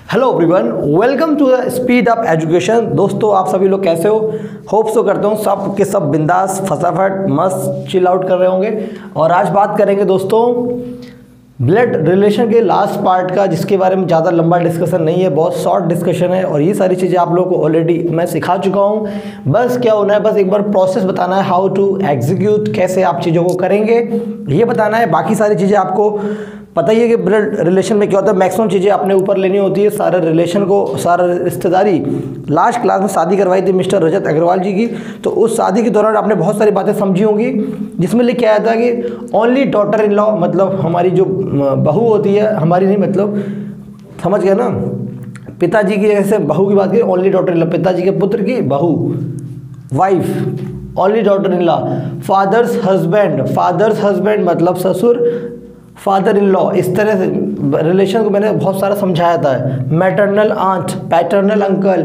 Hello everyone, welcome to the speed up education. दोस्तों, आप सभी लोग कैसे हो? होप सो करता हूँ सब के सब बिंदास फटाफट मस्त चिल आउट कर रहे होंगे। और आज बात करेंगे दोस्तों ब्लड रिलेशन के लास्ट पार्ट का, जिसके बारे में ज़्यादा लंबा डिस्कशन नहीं है, बहुत शॉर्ट डिस्कशन है। और ये सारी चीज़ें आप लोगों को ऑलरेडी मैं सिखा चुका हूँ। बस क्या होना है, बस एक बार प्रोसेस बताना है, हाउ टू एग्जीक्यूट, कैसे आप चीज़ों को करेंगे ये बताना है। बाकी सारी चीज़ें आपको पता ही है कि ब्लड रिलेशन में क्या होता है, मैक्सिमम चीज़ें अपने ऊपर लेनी होती है। सारे रिलेशन को, सारा रिश्तेदारी लास्ट क्लास में शादी करवाई थी मिस्टर रजत अग्रवाल जी की, तो उस शादी के दौरान आपने बहुत सारी बातें समझी होंगी, जिसमें लिख के आया था कि ओनली डॉटर इन लॉ, मतलब हमारी जो बहू होती है, हमारी नहीं मतलब समझ गए ना, पिताजी की जैसे बहू की बात करें, ओनली डॉटर इन लॉ, पिताजी के पुत्र की बहू, wife, only daughter in law. Father's husband मतलब ससुर, फादर इन लॉ, इस तरह से रिलेशन को मैंने बहुत सारा समझाया था। Maternal aunt, paternal uncle,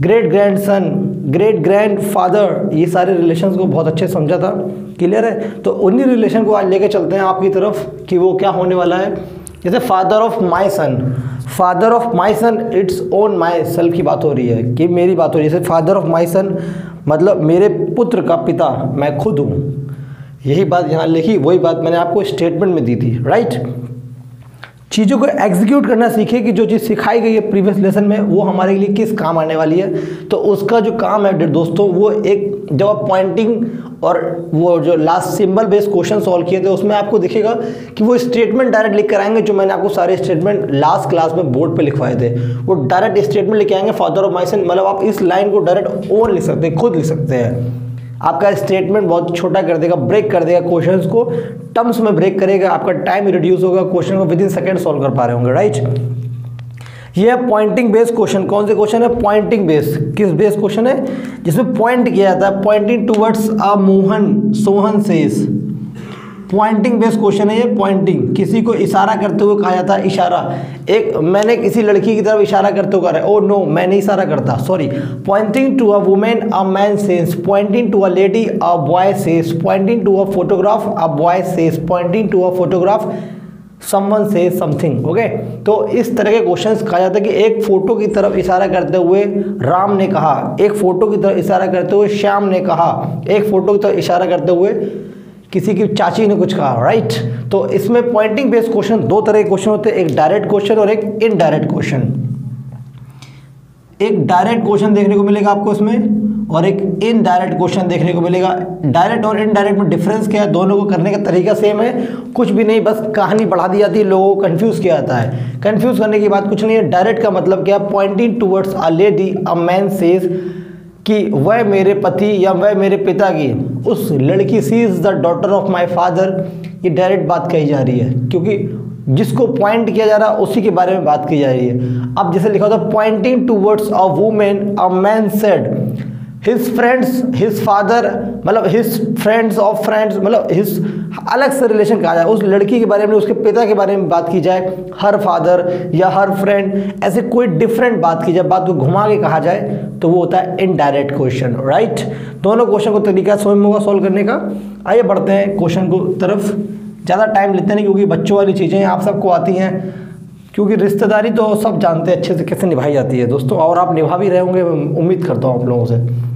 great grandson, great grand father, ये सारे रिलेशंस को बहुत अच्छे समझा था। क्लियर है? तो उन्हीं रिलेशन को आज लेके चलते हैं आपकी तरफ कि वो क्या होने वाला है। जैसे father of my son, it's own my self की बात हो रही है, कि मेरी बात हो रही है। जैसे फादर ऑफ माई सन मतलब मेरे पुत्र का पिता मैं खुद हूँ, यही बात यहाँ लिखी, वही बात मैंने आपको स्टेटमेंट में दी थी। राइट? चीज़ों को एग्जीक्यूट करना सीखे कि जो चीज़ सिखाई गई है प्रीवियस लेसन में वो हमारे लिए किस काम आने वाली है। तो उसका जो काम है दोस्तों, वो एक जब आप पॉइंटिंग और वो जो last symbol based question solve किए थे, उसमें आपको दिखेगा कि वो स्टेटमेंट डायरेक्ट लिख कर आएंगे, जो मैंने आपको सारे स्टेटमेंट लास्ट क्लास में बोर्ड पे लिखवाए थे, वो डायरेक्ट स्टेटमेंट लिखे आएंगे। फादर ऑफ माई सन मतलब आप इस लाइन को डायरेक्ट ओन लिख सकते हैं, खुद लिख सकते हैं। आपका स्टेटमेंट बहुत छोटा कर देगा, ब्रेक कर देगा, क्वेश्चंस को टर्म्स में ब्रेक करेगा, आपका टाइम रिड्यूस होगा, क्वेश्चन को विद इन सेकंड सॉल्व कर पा रहे होंगे। राइट? ये है पॉइंटिंग बेस्ड क्वेश्चन। कौन से क्वेश्चन है? Pointing based. किस बेस्ड क्वेश्चन है? जिसमें पॉइंट किया जाता है, pointing towards a Mohan, Sohan says. Pointing based question है ये। पॉइंटिंग, किसी को इशारा करते हुए कहा जाता है। इशारा, एक मैंने किसी लड़की की तरफ इशारा करते हुए कहा है, ओ नो मैं नहीं इशारा करता, sorry. Pointing to a woman a man says, pointing to a lady a boy says, pointing to a photograph a boy says, pointing to a photograph someone says something. Okay, तो इस तरह के questions कहा जाता है कि एक photo की तरफ इशारा करते हुए राम ने कहा, एक फोटो की तरफ इशारा करते हुए श्याम ने कहा, एक फोटो की तरफ इशारा करते हुए किसी की चाची ने कुछ कहा। राइट? तो इसमें पॉइंटिंग बेस्ड क्वेश्चन दो तरह के क्वेश्चन होते हैं, एक डायरेक्ट क्वेश्चन और एक इनडायरेक्ट क्वेश्चन। एक डायरेक्ट क्वेश्चन देखने को मिलेगा आपको इसमें, और एक इनडायरेक्ट क्वेश्चन देखने को मिलेगा। डायरेक्ट और इनडायरेक्ट में डिफरेंस क्या है? दोनों को करने का तरीका सेम है, कुछ भी नहीं, बस कहानी बढ़ा दी जाती है, लोगों को कंफ्यूज किया जाता है। कंफ्यूज करने की बात कुछ नहीं है। डायरेक्ट का मतलब क्या? पॉइंटिंग टुवर्ड्स अ लेडी अ मैन सेज, कि वह मेरे पति या वह मेरे पिता की, उस लड़की she is the daughter of my father, ये डायरेक्ट बात कही जा रही है, क्योंकि जिसको पॉइंट किया जा रहा है उसी के बारे में बात की जा रही है। अब जैसे लिखा होता है pointing towards a woman a man said his friends, his father मतलब हिज फ्रेंड्स ऑफ फ्रेंड्स, मतलब हिज अलग से रिलेशन कहा जाए, उस लड़की के बारे में, उसके पिता के बारे में बात की जाए, हर फादर या हर फ्रेंड, ऐसे कोई डिफरेंट बात की जाए, बात को घुमा के कहा जाए, तो वो होता है इनडायरेक्ट क्वेश्चन। राइट? दोनों क्वेश्चन को तरीका स्वयं होगा सॉल्व करने का। आइए बढ़ते हैं क्वेश्चन को तरफ, ज़्यादा टाइम लेते नहीं, क्योंकि बच्चों वाली चीज़ें आप सबको आती हैं, क्योंकि रिश्तेदारी तो सब जानते हैं अच्छे से कैसे निभाई जाती है दोस्तों, और आप निभा भी रहे होंगे, उम्मीद करता हूँ आप लोगों से।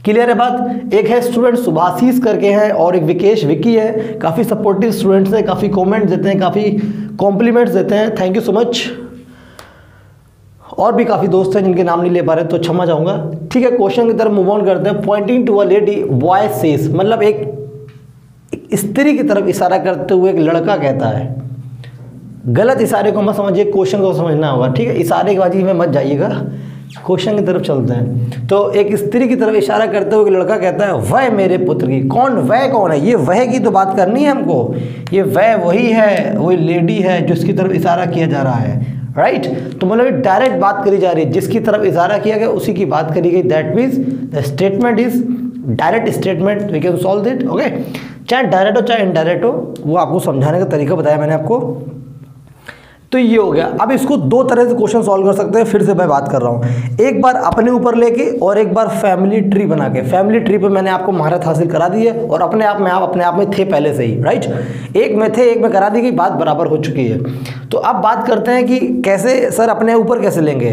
क्लियर है बात? एक है स्टूडेंट सुभाशीष करके हैं, और एक विकेश विकी है। काफ़ी सपोर्टिव स्टूडेंट्स हैं, काफ़ी कमेंट्स देते हैं, काफ़ी कॉम्प्लीमेंट्स देते हैं, थैंक यू सो मच। और भी काफ़ी दोस्त हैं जिनके नाम नहीं ले पा रहे, तो क्षमा चाहूँगा। ठीक है, क्वेश्चन की तरफ मूव ऑन करते हैं। Pointing to a lady boy says, मतलब एक स्त्री की तरफ इशारा करते हुए एक लड़का कहता है। गलत इशारे को मत समझिए, क्वेश्चन को समझना होगा। ठीक है? इशारे की बाजी में मत जाइएगा, क्वेश्चन की तरफ चलते हैं। तो एक स्त्री की तरफ इशारा करते हुए लड़का कहता है, वह मेरे पुत्र की। कौन? वह कौन है? ये वह की तो बात करनी है हमको, ये वह वही है, वही लेडी है जिसकी तरफ इशारा किया जा रहा है। राइट? तो मतलब डायरेक्ट बात करी जा रही है, जिसकी तरफ इशारा किया गया उसी की बात करी गई। That means the statement is direct statement, we can solve it. Okay, चाहे डायरेक्ट हो चाहे इनडायरेक्ट हो, वो आपको समझाने का तरीका बताया मैंने आपको। तो ये हो गया। अब इसको दो तरह से क्वेश्चन सॉल्व कर सकते हैं, फिर से मैं बात कर रहा हूँ, एक बार अपने ऊपर लेके और एक बार फैमिली ट्री बना के। फैमिली ट्री पे मैंने आपको महारत हासिल करा दी है और अपने आप में थे पहले से ही, राइट। एक में थे, एक में करा दी गई, बात बराबर हो चुकी है। तो अब बात करते हैं कि कैसे सर अपने ऊपर कैसे लेंगे।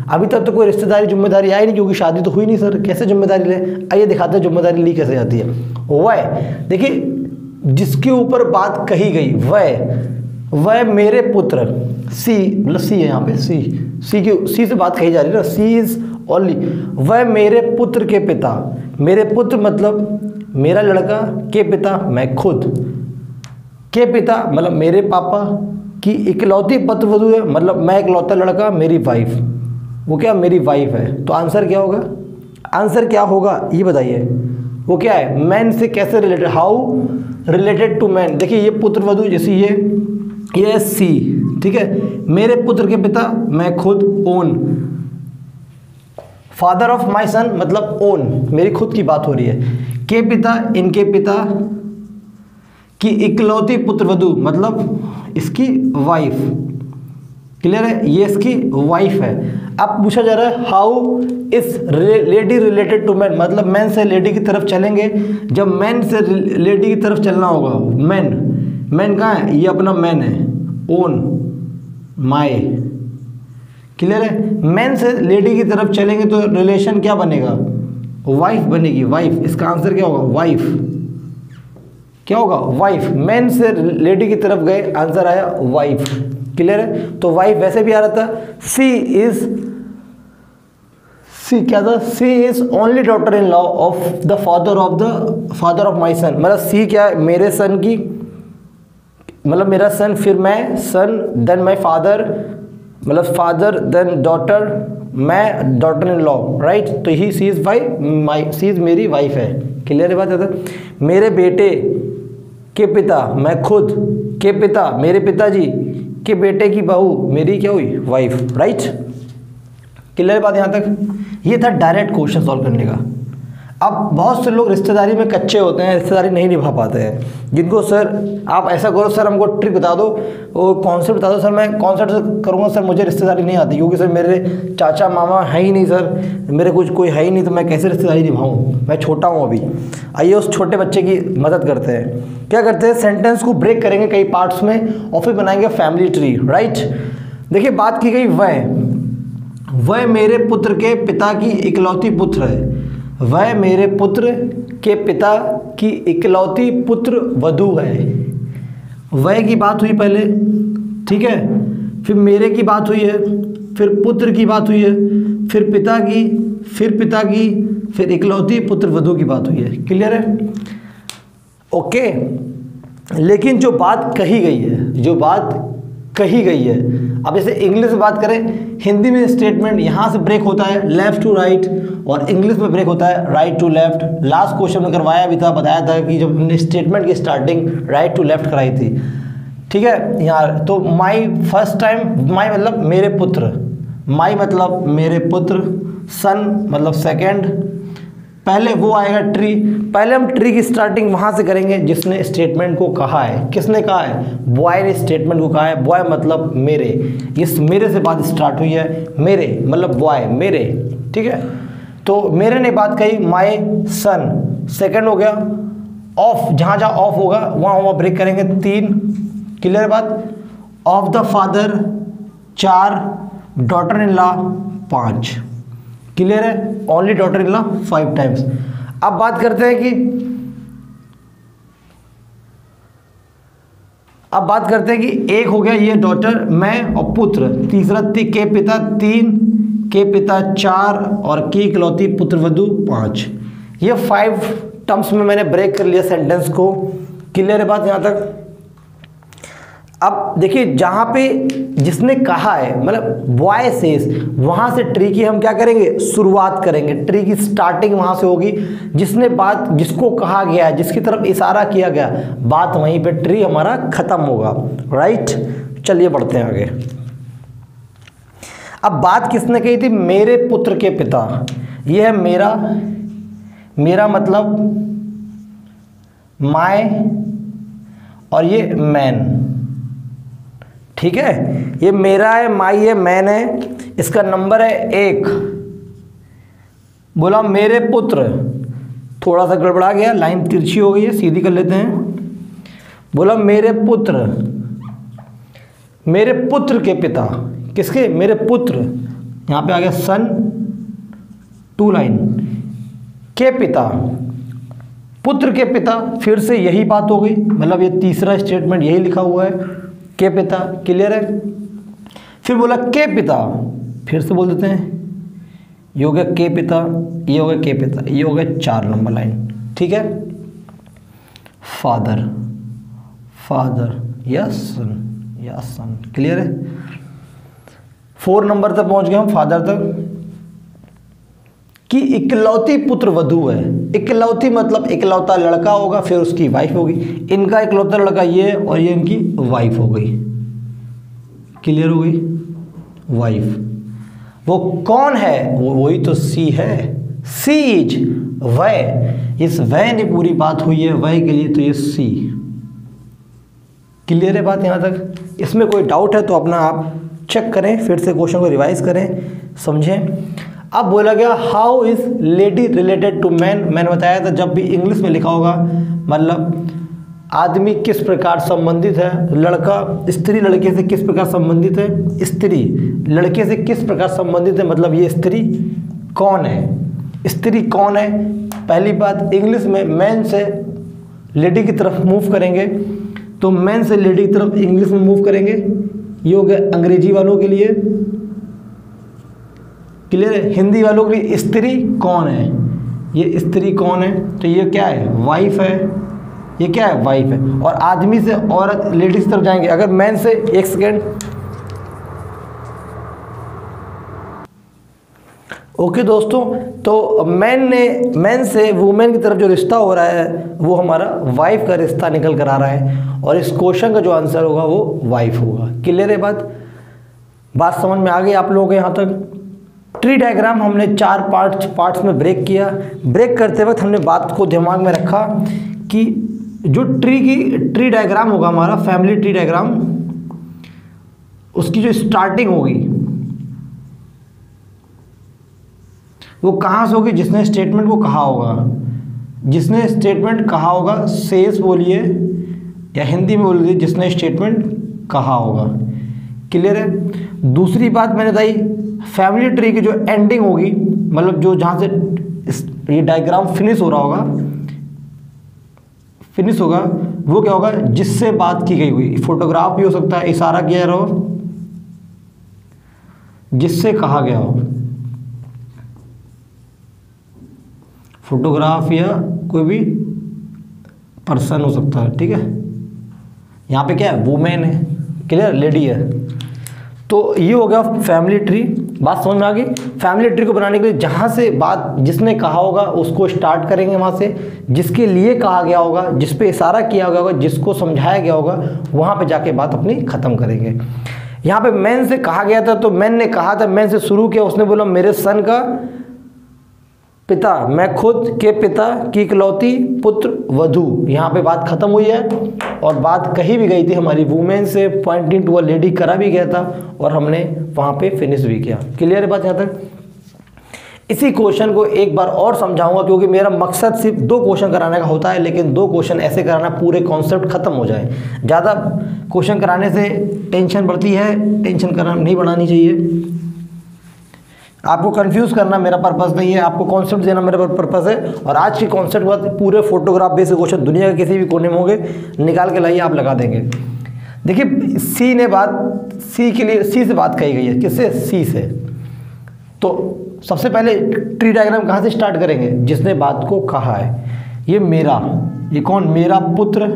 अभी तक तो कोई रिश्तेदारी जिम्मेदारी आई नहीं क्योंकि शादी तो हुई नहीं सर, कैसे जिम्मेदारी ले। आइए दिखाते हैं जिम्मेदारी ली कैसे जाती है। वह देखिए जिसके ऊपर बात कही गई वह मेरे पुत्र, सी मतलब सी है यहाँ पे, सी से बात कही जा रही है ना, सी इज ओनली, वह मेरे पुत्र के पिता, मेरे पुत्र मतलब मेरा लड़का, के पिता मैं खुद, के पिता मतलब मेरे पापा की इकलौती पुत्र वधू है, मतलब मैं इकलौता लड़का, मेरी वाइफ, वो क्या मेरी वाइफ है। तो आंसर क्या होगा, आंसर क्या होगा ये बताइए। वो क्या है, मैन से कैसे related, how related to man. देखिए ये पुत्र वधू, जैसे ये सी, ठीक है, मेरे पुत्र के पिता मैं खुद, own, father of my son मतलब ओन, मेरी खुद की बात हो रही है, के पिता इनके पिता की इकलौती पुत्र वधू मतलब इसकी वाइफ, क्लियर है, ये इसकी वाइफ है। अब पूछा जा रहा है how is lady related to man, मतलब मैन से लेडी की तरफ चलेंगे। जब मैन से लेडी की तरफ चलना होगा, मैन कहाँ है, ये अपना मैन है, ओन माय, क्लियर है। मैन से लेडी की तरफ चलेंगे तो रिलेशन क्या बनेगा, वाइफ बनेगी, वाइफ। इसका आंसर क्या होगा, वाइफ, क्या होगा, वाइफ। मैन से लेडी की तरफ गए, आंसर आया वाइफ, क्लियर है। तो वाइफ वैसे भी आ रहा था। सी क्या था, she is only daughter in law of the father of my son, मतलब सी क्या है, मेरे सन की, मतलब मेरा सन, फिर मैं सन, देन माई फादर, मतलब फादर, देन डॉटर, मैं डॉटर इन लॉ, राइट। तो ही सी इज सी इज मेरी वाइफ है, क्लियर है बात है। मेरे बेटे के पिता मैं खुद, के पिता मेरे पिताजी के बेटे की बहू मेरी क्या हुई, वाइफ, राइट। क्लियर बात यहाँ तक। ये था डायरेक्ट क्वेश्चन सॉल्व करने का। अब बहुत से लोग रिश्तेदारी में कच्चे होते हैं, रिश्तेदारी नहीं निभा पाते हैं, जिनको सर आप ऐसा करो, सर हमको ट्रिक बता दो, वो कॉन्सेप्ट बता दो। सर मैं कॉन्सेप्ट से करूँगा सर, मुझे रिश्तेदारी नहीं आती क्योंकि सर मेरे चाचा मामा है ही नहीं सर, मेरे कुछ कोई है ही नहीं, तो मैं कैसे रिश्तेदारी निभाऊँ, मैं छोटा हूँ अभी। आइए उस छोटे बच्चे की मदद करते हैं। क्या करते हैं, सेंटेंस को ब्रेक करेंगे कई पार्ट्स में और फिर बनाएंगे फैमिली ट्री, राइट। देखिए बात की गई वह मेरे पुत्र के पिता की इकलौती पुत्र है, वह मेरे पुत्र के पिता की इकलौती पुत्र वधू है। वह की बात हुई पहले, ठीक है, फिर मेरे की बात हुई है, फिर पुत्र की बात हुई है, फिर पिता की, फिर इकलौती पुत्र वधू की बात हुई है, क्लियर है, ओके। लेकिन जो बात कही गई है, अब जैसे इंग्लिश में बात करें, हिंदी में स्टेटमेंट यहाँ से ब्रेक होता है लेफ्ट टू राइट, और इंग्लिश में ब्रेक होता है right to left. Last question में करवाया भी था, बताया था कि जब हमने स्टेटमेंट की स्टार्टिंग राइट टू लेफ्ट कराई थी, ठीक है। यहाँ तो माई फर्स्ट टाइम, माई मतलब मेरे पुत्र, माई मतलब मेरे पुत्र, सन मतलब सेकेंड, पहले वो आएगा ट्री। पहले हम ट्री की स्टार्टिंग वहाँ से करेंगे जिसने स्टेटमेंट को कहा है। किसने कहा है, बॉय ने स्टेटमेंट को कहा है। बॉय मतलब मेरे, इस मेरे से बात स्टार्ट हुई है, मेरे मतलब बॉय, मेरे, ठीक है। तो मेरे ने बात कही, माय सन, सेकंड हो गया। ऑफ, जहाँ जहाँ ऑफ होगा वहाँ ब्रेक करेंगे, 3, क्लियर बात। Of the father 4, daughter in law 5, clear है। Only daughter in law 5 times. अब बात करते हैं कि एक हो गया ये डॉटर, मैं और पुत्र, तीसरा के पिता 3, के पिता 4 और की इकलौती पुत्र वधू 5। ये 5 टर्म्स में मैंने ब्रेक कर लिया सेंटेंस को, क्लियर है बात यहाँ तक। अब देखिए जहाँ पे जिसने कहा है, मतलब बॉय सेज, वहाँ से ट्री की हम क्या करेंगे, शुरुआत करेंगे। ट्री की स्टार्टिंग वहाँ से होगी, जिसने बात, जिसको कहा गया, जिसकी तरफ इशारा किया गया, बात वहीं पे ट्री हमारा खत्म होगा, राइट। चलिए बढ़ते हैं आगे। अब बात किसने कही थी, मेरे पुत्र के पिता। यह है मेरा मतलब माय, और ये मैन, ठीक है, ये मेरा है, माई है, मैन है, इसका नंबर है 1। बोला मेरे पुत्र, थोड़ा सा गड़बड़ा गया, लाइन तिरछी हो गई है, सीधी कर लेते हैं। बोला मेरे पुत्र, मेरे पुत्र के पिता, किसके? मेरे पुत्र, यहाँ पे आ गया सन, 2 लाइन, के पिता, पुत्र के पिता, फिर से यही बात हो गई, मतलब ये तीसरा स्टेटमेंट यही लिखा हुआ है, के पिता, क्लियर है। फिर बोला के पिता, फिर से बोल देते हैं, ये हो गया के पिता, ये हो गया के पिता, ये हो गया 4 नंबर लाइन, ठीक है। फादर, फादर या सन, या सन, क्लियर है। 4 नंबर तक पहुंच गए हम, फादर तक, कि इकलौती पुत्र वधू है। इकलौती मतलब इकलौता लड़का होगा, फिर उसकी वाइफ होगी। इनका इकलौता लड़का ये, और ये इनकी वाइफ हो गई, क्लियर हो गई, वाइफ। वो कौन है? वो वही तो सी है, सी इज, वह, इस वह ने पूरी बात हुई है, वह के लिए तो ये सी, क्लियर है बात यहाँ तक। इसमें कोई डाउट है तो अपना आप चेक करें, फिर से क्वेश्चन को रिवाइज करें, समझें। अब बोला गया how is lady related to man. मैंने बताया था जब भी इंग्लिश में लिखा होगा मतलब आदमी किस प्रकार संबंधित है, लड़का स्त्री लड़के से किस प्रकार संबंधित है, स्त्री लड़के से किस प्रकार संबंधित है, मतलब ये स्त्री कौन है, स्त्री कौन है। पहली बात, इंग्लिश में मैन से लेडी की तरफ मूव करेंगे, तो मैन से लेडी की तरफ इंग्लिश में मूव करेंगे, ये हो गया अंग्रेजी वालों के लिए, क्लियर है। हिंदी वालों के लिए स्त्री कौन है, ये स्त्री कौन है, तो ये क्या है, वाइफ है, ये क्या है, वाइफ है। और आदमी से औरत, लेडीज की तरफ जाएंगे, अगर मैन से, एक सेकेंड, ओके दोस्तों, तो मैन से वुमेन की तरफ जो रिश्ता हो रहा है वो हमारा वाइफ का रिश्ता निकल कर आ रहा है, और इस क्वेश्चन का जो आंसर होगा वो वाइफ होगा, क्लियर है बात समझ में आ गई आप लोगों को यहाँ तक। ट्री डायग्राम हमने 4 पार्ट्स में ब्रेक किया। ब्रेक करते वक्त हमने बात को दिमाग में रखा कि जो ट्री डायग्राम होगा हमारा, फैमिली ट्री डायग्राम, उसकी जो स्टार्टिंग होगी वो कहाँ से होगी, जिसने स्टेटमेंट को कहा होगा, जिसने स्टेटमेंट कहा होगा, शेष बोलिए या हिंदी में बोलिए जिसने स्टेटमेंट कहा होगा, क्लियर है। दूसरी बात मैंने बताई, फैमिली ट्री की जो एंडिंग होगी, मतलब जो जहाँ से ये डायग्राम फिनिश हो रहा होगा, फिनिश होगा, वो क्या होगा, जिससे बात की गई हुई, फोटोग्राफ भी हो सकता है, इशारा किया जा रहा हो, जिससे कहा गया हो, फोटोग्राफ या कोई भी पर्सन हो सकता है, ठीक है। यहाँ पे क्या है, वुमेन है, क्लियर, लेडी है। तो ये हो गया फैमिली ट्री, बात समझ में आ गई। फैमिली ट्री को बनाने के लिए जहाँ से बात जिसने कहा होगा उसको स्टार्ट करेंगे, वहाँ से जिसके लिए कहा गया होगा, जिस पे इशारा किया गया होगा, जिसको समझाया गया होगा, वहाँ पे जाके बात अपनी ख़त्म करेंगे। यहाँ पे मैन से कहा गया था, तो मैन ने कहा था, मैन से शुरू किया, उसने बोला मेरे सन का पिता, मैं खुद के पिता की इकलौती पुत्र वधू, यहाँ पे बात खत्म हुई है। और बात कही भी गई थी हमारी वुमेन से, पॉइंटिंग टू अ लेडी करा भी गया था, और हमने वहाँ पे फिनिश भी किया, क्लियर है बात यहाँ तक। इसी क्वेश्चन को एक बार और समझाऊंगा, क्योंकि मेरा मकसद सिर्फ 2 क्वेश्चन कराने का होता है, लेकिन 2 क्वेश्चन ऐसे कराना पूरे कॉन्सेप्ट खत्म हो जाए। ज़्यादा क्वेश्चन कराने से टेंशन बढ़ती है, टेंशन कराना नहीं बढ़ानी चाहिए। आपको कंफ्यूज करना मेरा पर्पस नहीं है, आपको कॉन्सेप्ट देना मेरा पर्पस है। और आज के कॉन्सेप्ट के बाद पूरे फोटोग्राफ बेस्ड क्वेश्चन दुनिया के किसी भी कोने में होंगे, निकाल के लाइए, आप लगा देंगे। देखिए सी ने बात, सी के लिए सी से बात कही गई है, किससे, सी से। तो सबसे पहले ट्री डायग्राम कहाँ से स्टार्ट करेंगे, जिसने बात को कहा है। ये मेरा, ये कौन, मेरा पुत्र,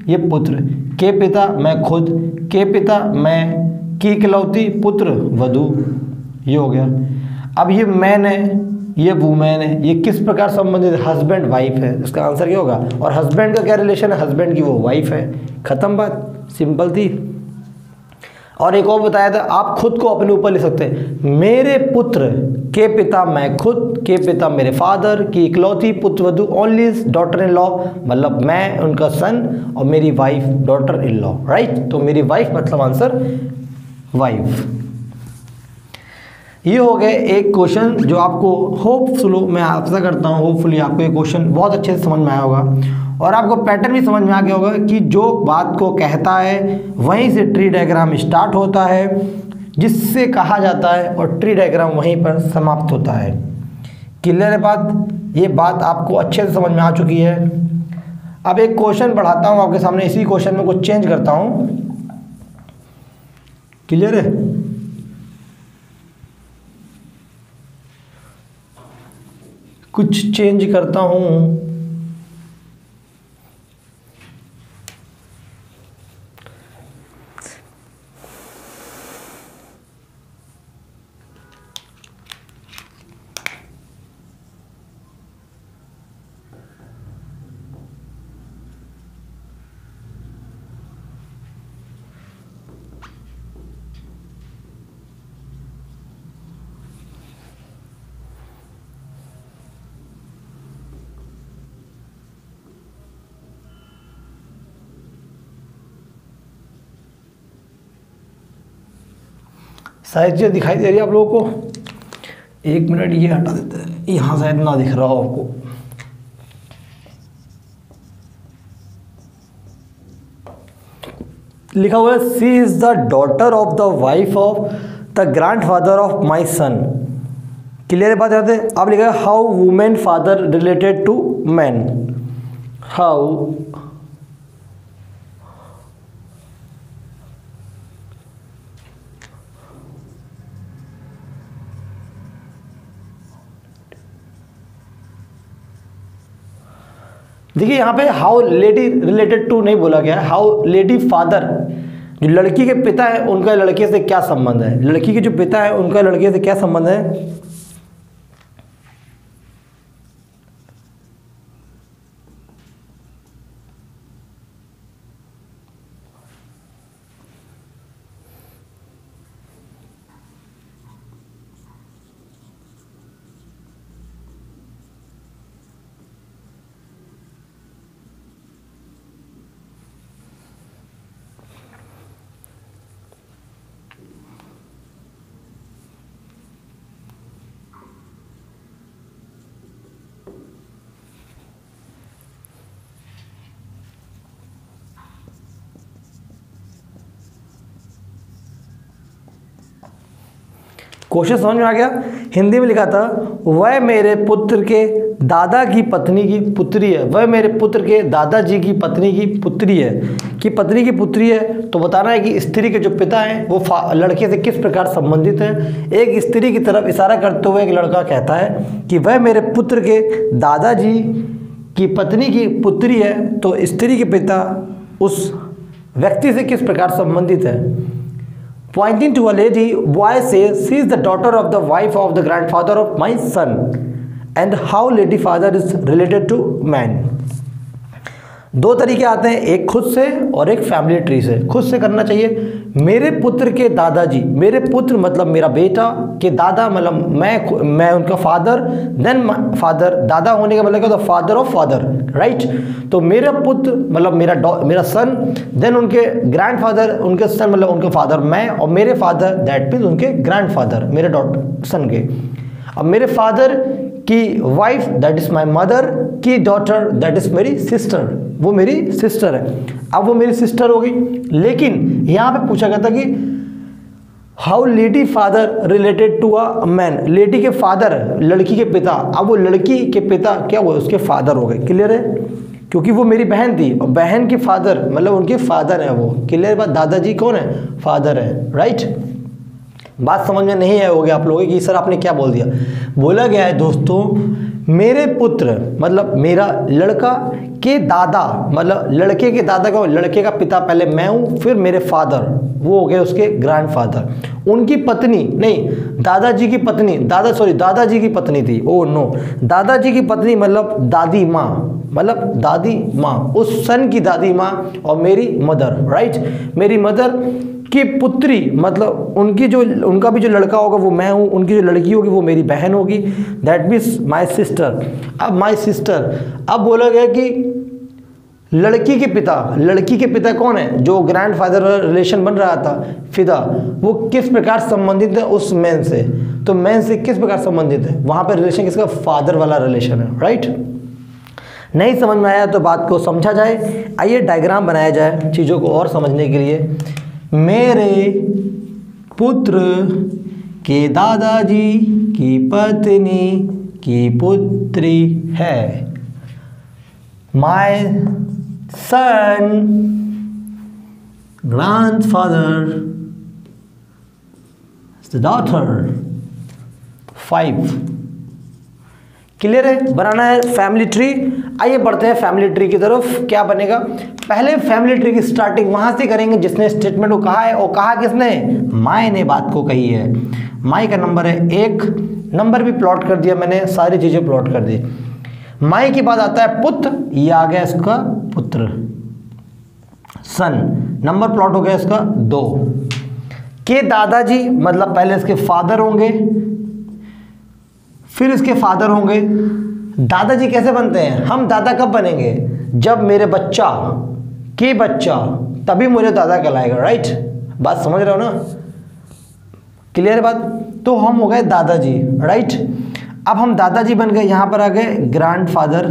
ये पुत्र, के पिता मैं खुद, के पिता मैं, की इकलौती पुत्र वधू, ये हो गया। अब ये मैन है, ये वुमेन है, ये किस प्रकार संबंधित है, हस्बैंड वाइफ है, इसका आंसर क्या होगा। और हस्बैंड का क्या रिलेशन है, हस्बैंड की वो वाइफ है, खत्म बात, सिंपल थी। और एक और बताया था, आप खुद को अपने ऊपर ले सकते हैं। मेरे पुत्र के पिता मैं खुद, के पिता मेरे फादर, की इकलौती पुत्रवधू, ओनली डॉटर इन लॉ मतलब मैं उनका सन, और मेरी wife daughter in law, right. तो मेरी वाइफ मतलब आंसर वाइफ। ये हो गए एक क्वेश्चन जो आपको होपफुली, मैं आशा करता हूँ होपफुली आपको ये क्वेश्चन बहुत अच्छे से समझ में आया होगा और आपको पैटर्न भी समझ में आ गया होगा कि जो बात को कहता है वहीं से ट्री डायग्राम स्टार्ट होता है, जिससे कहा जाता है, और ट्री डायग्राम वहीं पर समाप्त होता है। क्लियर है बात? ये बात आपको अच्छे से समझ में आ चुकी है। अब एक क्वेश्चन पढ़ाता हूँ आपके सामने, इसी क्वेश्चन में कुछ चेंज करता हूँ। क्लियर है? कुछ चेंज करता हूँ। शायद चीज़ दिखाई दे रही है आप लोगों को? एक मिनट ये हटा देते हैं, यहाँ शायद ना दिख रहा हो आपको। लिखा हुआ है she is the daughter of the wife of the grandfather of my son. Clear है बात? जाते हैं। अब लिखा है how women father related to man. How देखिए यहाँ पे हाउ लेडी रिलेटेड टू नहीं बोला गया है, हाउ लेडी फादर, जो लड़की के पिता है उनका लड़के से क्या संबंध है, लड़की के जो पिता है उनका लड़के से क्या संबंध है। क्वेश्चन समझ में आ गया? हिंदी में लिखा था वह मेरे पुत्र के दादा की पत्नी की पुत्री है, वह मेरे पुत्र के दादाजी की पत्नी की पुत्री है। कि पत्नी की पुत्री है तो बताना है कि स्त्री के जो पिता हैं वो लड़के से किस प्रकार संबंधित है। एक स्त्री की तरफ इशारा करते हुए एक लड़का कहता है कि वह मेरे पुत्र के दादाजी की पत्नी की पुत्री है, तो स्त्री के पिता उस व्यक्ति से किस प्रकार संबंधित है। Pointing to a lady, boy says she is the daughter of the wife of the grandfather of my son. And how lady father is related to man. दो तरीके आते हैं, एक खुद से और एक फैमिली ट्री से। खुद से करना चाहिए मेरे पुत्र के दादाजी, मेरे पुत्र मतलब मेरा बेटा, के दादा मतलब मैं उनका फादर, देन फादर, दादा होने का मतलब क्या होता है, फादर ऑफ फादर, राइट। तो मेरा पुत्र मतलब मेरा सन, देन उनके ग्रैंडफादर, उनके सन मतलब उनका फादर मैं, और मेरे फादर दैट मीन्स उनके ग्रैंडफादर मेरे सन के। अब मेरे फादर की wife that is my mother, की डॉटर दैट इज मेरी सिस्टर, वो मेरी सिस्टर है। अब वो मेरी सिस्टर हो गई, लेकिन यहाँ पे पूछा गया था कि how lady father related to a man. Lady के फादर लड़की के पिता, अब वो लड़की के पिता क्या हुए, उसके फादर हो गए। क्लियर है? क्योंकि वो मेरी बहन थी और बहन के फादर मतलब उनके फादर हैं वो। क्लियर बात? दादाजी कौन है, फादर है, राइट। बात समझ में नहीं आया होगी आप लोगों की सर आपने क्या बोल दिया। बोला गया है दोस्तों मेरे पुत्र मतलब मेरा लड़का के दादा मतलब लड़के के दादा का, लड़के का पिता पहले मैं हूँ, फिर मेरे फादर वो हो गए उसके ग्रैंडफादर। उनकी पत्नी नहीं, दादाजी की पत्नी, दादाजी की पत्नी थी, ओ नो, दादाजी की पत्नी मतलब दादी माँ, मतलब दादी माँ, उस सन की दादी माँ और मेरी मदर, राइट। मेरी मदर की पुत्री मतलब उनका भी जो लड़का होगा वो मैं हूँ, उनकी जो लड़की होगी वो मेरी बहन होगी, दैट मीन्स माई सिस्टर। अब माई सिस्टर, अब बोला गया कि लड़की के पिता कौन है, जो ग्रैंडफादर रिलेशन बन रहा था फिदा, वो किस प्रकार संबंधित है उस मैन से, तो मैन से किस प्रकार संबंधित है, वहां पर रिलेशन किसका, फादर वाला रिलेशन है, राइट। नहीं समझ में आया तो बात को समझा जाए। आइए डायग्राम बनाया जाए चीज़ों को और समझने के लिए। मेरे पुत्र के दादाजी की पत्नी की पुत्री है, my son grandfather the daughter 5। Clear है, बनाना है फैमिली ट्री। आइए बढ़ते हैं फैमिली ट्री की तरफ। क्या बनेगा, पहले फैमिली ट्री की स्टार्टिंग वहां से करेंगे जिसने स्टेटमेंट को कहा है, और कहा किसने, माई ने बात को कही है। माई का नंबर है 1, नंबर भी प्लॉट कर दिया मैंने, सारी चीजें प्लॉट कर दी। माई के बाद आता है पुत्र, ये आ गया इसका पुत्र, सन, नंबर प्लॉट हो गया इसका 2। के दादाजी मतलब पहले इसके फादर होंगे, फिर इसके फादर होंगे। दादाजी कैसे बनते हैं, हम दादा कब बनेंगे, जब मेरे बच्चा तभी मुझे दादा कहलाएगा, राइट। बात समझ रहे हो ना, क्लियर है बात। तो हम हो गए दादाजी, राइट। अब हम दादाजी बन गए, यहां पर आ गए ग्रैंडफादर